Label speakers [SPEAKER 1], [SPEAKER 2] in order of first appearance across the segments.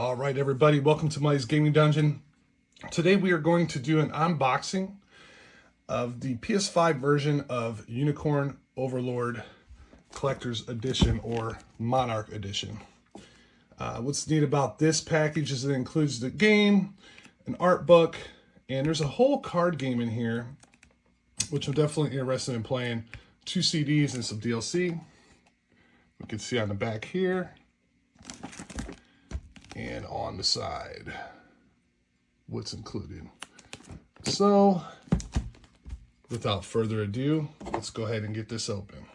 [SPEAKER 1] All right, everybody, welcome to Mike's Gaming Dungeon. Today we are going to do an unboxing of the PS5 version of Unicorn Overlord Collector's Edition or Monarch Edition. What's neat about this package is it includes the game, an art book, and there's a whole card game in here, which I'm definitely interested in playing. 2 CDs and some DLC. We can see on the back here. And on the side, what's included. So, without further ado, let's go ahead and get this open.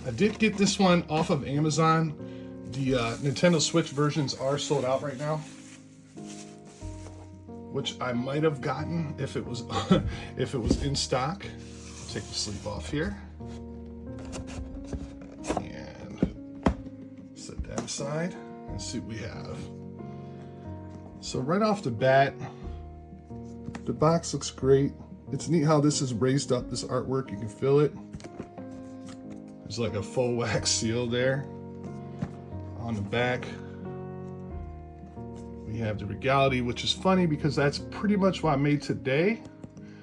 [SPEAKER 1] I did get this one off of Amazon. The Nintendo Switch versions are sold out right now, which I might have gotten if it was if it was in stock. Take the sleeve off here and set that aside and see what we have. So right off the bat, the box looks great. It's neat how this is raised up, this artwork. You can feel it. There's like a faux wax seal there. On the back, we have the Regality, which is funny because that's pretty much what I made today,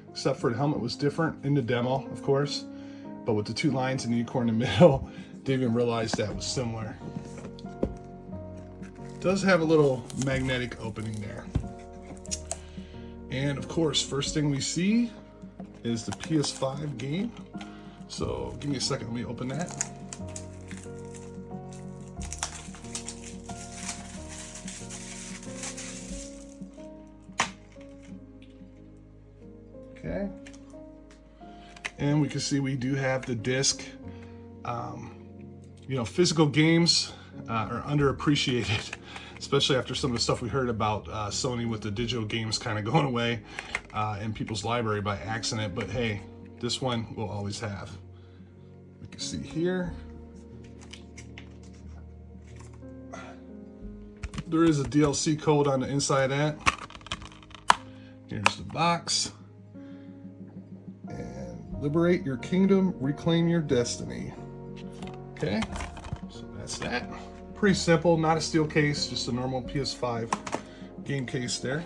[SPEAKER 1] except for the helmet was different in the demo, of course. But with the 2 lines and the unicorn in the middle, didn't even realize that was similar. It does have a little magnetic opening there. And of course, first thing we see is the PS5 game. So give me a second, let me open that. Okay, and we can see we do have the disc. You know, physical games are underappreciated, especially after some of the stuff we heard about Sony with the digital games kind of going away in people's library by accident. But hey, this one we'll always have. We can see here there is a DLC code on the inside of that. Here's the box. Liberate your kingdom, reclaim your destiny. Okay, so that's that. Pretty simple, not a steel case, just a normal PS5 game case there.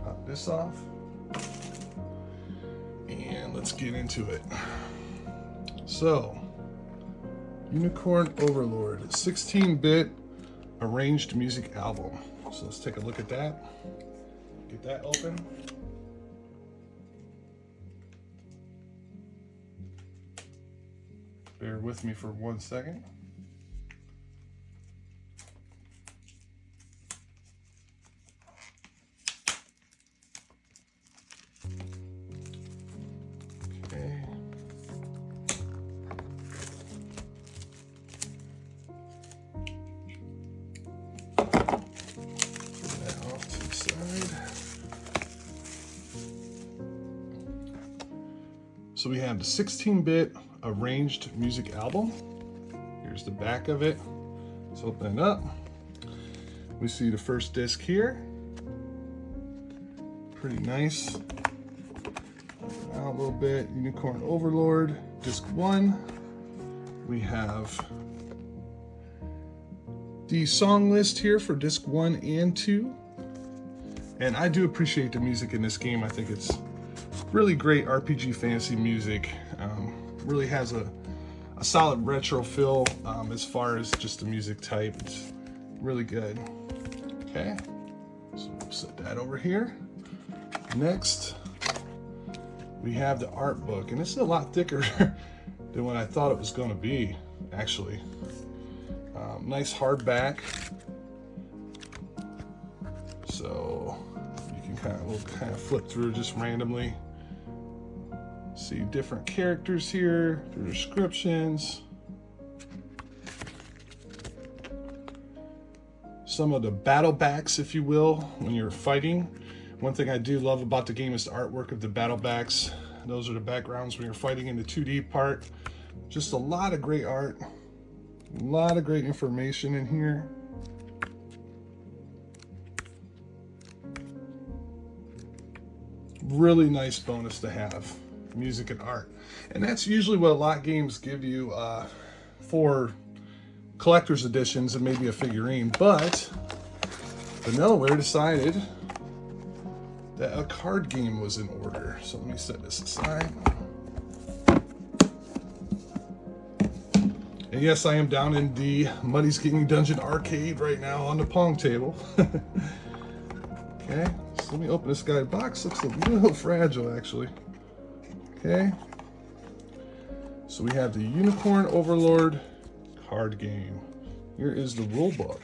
[SPEAKER 1] Pop this off. And let's get into it. So, Unicorn Overlord, 16-bit arranged music album. So let's take a look at that. Get that open. Bear with me for 1 second. Okay. Put that off to the side. So we have the 16-bit arranged music album. Here's the back of it. Let's open it up. We see the first disc here. Pretty nice. Out a little bit. Unicorn Overlord, disc 1. We have the song list here for disc 1 and 2. And I do appreciate the music in this game. I think it's really great RPG fantasy music. Really has a solid retro feel as far as just the music type. It's really good. Okay, so we'll set that over here. Next, we have the art book, and this is a lot thicker than what I thought it was going to be, actually. Nice hardback. So you can kind of flip through just randomly. See different characters here, their descriptions. Some of the battle backs, if you will, when you're fighting. One thing I do love about the game is the artwork of the battle backs. Those are the backgrounds when you're fighting in the 2D part. Just a lot of great art, a lot of great information in here. really nice bonus to have, music and art. And that's usually what a lot of games give you for collector's editions and maybe a figurine. But Vanillaware decided that a card game was in order. So let me set this aside. And yes, I am down in the Muddy's Gaming Dungeon arcade right now on the Pong table. Okay, so let me open this guy. Box looks a little fragile, actually. Okay. So we have the Unicorn Overlord card game. Here is the rule book.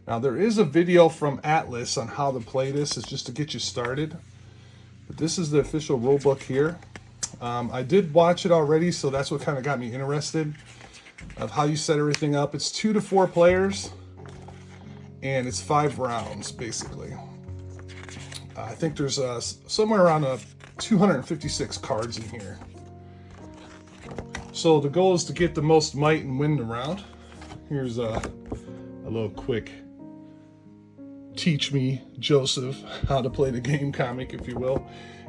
[SPEAKER 1] Now there is a video from Atlas on how to play this. It's just to get you started. But this is the official rule book here. I did watch it already, so that's what kind of got me interested of how you set everything up. It's 2 to 4 players, and it's 5 rounds basically. I think there's somewhere around 256 cards in here. So the goal is to get the most might and win the round. Here's a little quick teach me, Joseph, how to play the game comic, if you will.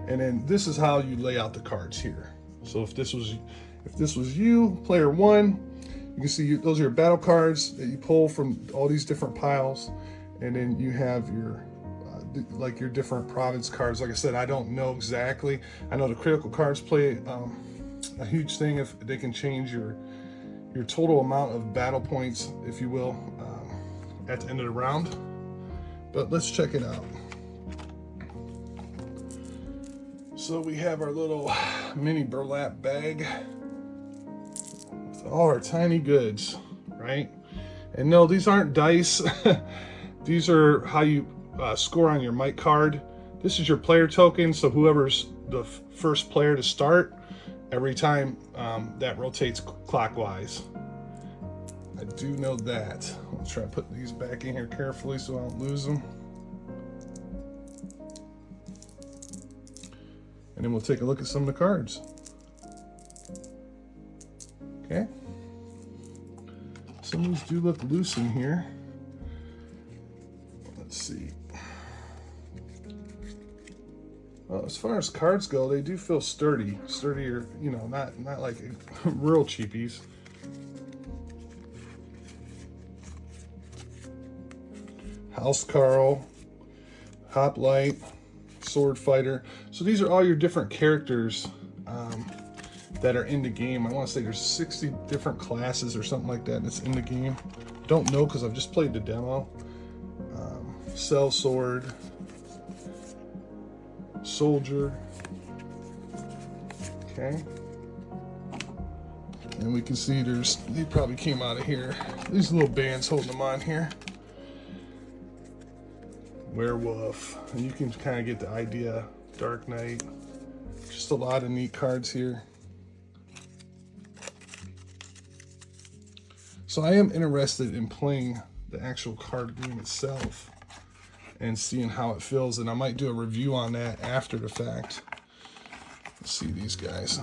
[SPEAKER 1] And then this is how you lay out the cards here. So if this was you, player 1, you can see those are your battle cards that you pull from all these different piles, and then you have your like your different province cards. Like I said, I don't know exactly. I know the critical cards play a huge thing if they can change your total amount of battle points, if you will, at the end of the round. But let's check it out. So we have our little mini burlap bag with all our tiny goods, right? And no, these aren't dice. These are how you score on your might card. This is your player token, so whoever's the first player to start, every time that rotates clockwise. I do know that. I'll try to put these back in here carefully so I don't lose them. And then we'll take a look at some of the cards. Okay. Some of these do look loose in here. Let's see. Well, as far as cards go, they do feel sturdier, you know, not like real cheapies. House Carl, Hoplite, Sword Fighter. So these are all your different characters that are in the game. I want to say there's 60 different classes or something like that that's in the game. Don't know because I've just played the demo. Cell Sword, Soldier. Okay. And we can see they probably came out of here. These little bands holding them on here. Werewolf, and you can kind of get the idea. Dark Knight, just a lot of neat cards here. So I am interested in playing the actual card game itself and seeing how it feels, and I might do a review on that after the fact. Let's see these guys.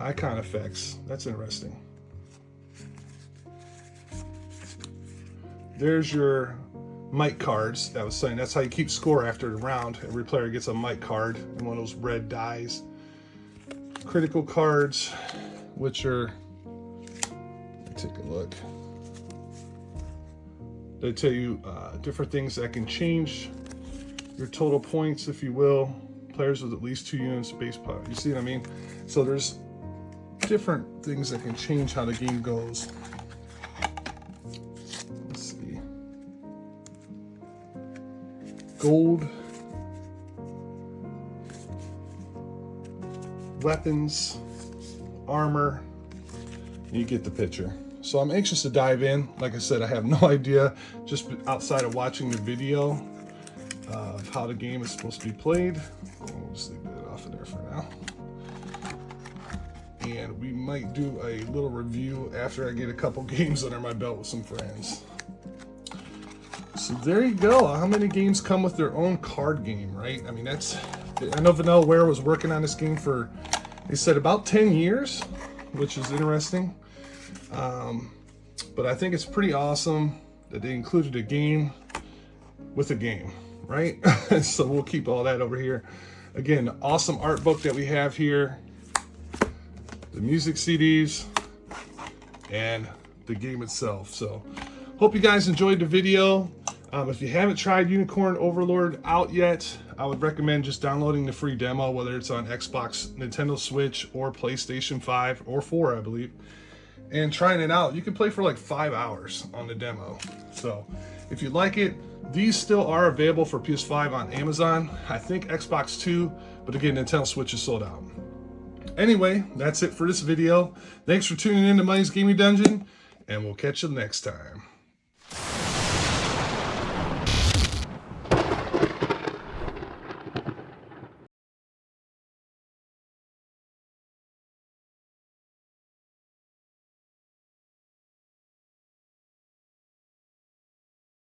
[SPEAKER 1] Icon effects, that's interesting. There's your might cards. That was saying that's how you keep score after the round. Every player gets a might card and one of those red dies. Critical cards, which are, let me take a look. They tell you different things that can change your total points, if you will. Players with at least 2 units of base power. You see what I mean? So there's different things that can change how the game goes. Gold, weapons, armor, you get the picture. So I'm anxious to dive in. Like I said, I have no idea, just outside of watching the video of how the game is supposed to be played. We'll just leave it off of there for now. And we might do a little review after I get a couple games under my belt with some friends. So there you go. How many games come with their own card game, right? I mean, I know Vanillaware was working on this game for, they said, about 10 years, which is interesting. But I think it's pretty awesome that they included a game with a game. right? So we'll keep all that over here. Again, awesome art book that we have here, the music CDs, and the game itself. So hope you guys enjoyed the video. If you haven't tried Unicorn Overlord out yet, I would recommend just downloading the free demo, whether it's on Xbox, Nintendo Switch, or PlayStation 5 or 4, I believe, and trying it out. You can play for like 5 hours on the demo. So if you like it, these still are available for PS5 on Amazon. I think Xbox too, but again, Nintendo Switch is sold out. Anyway, that's it for this video. Thanks for tuning in to Money's Gaming Dungeon, and we'll catch you next time.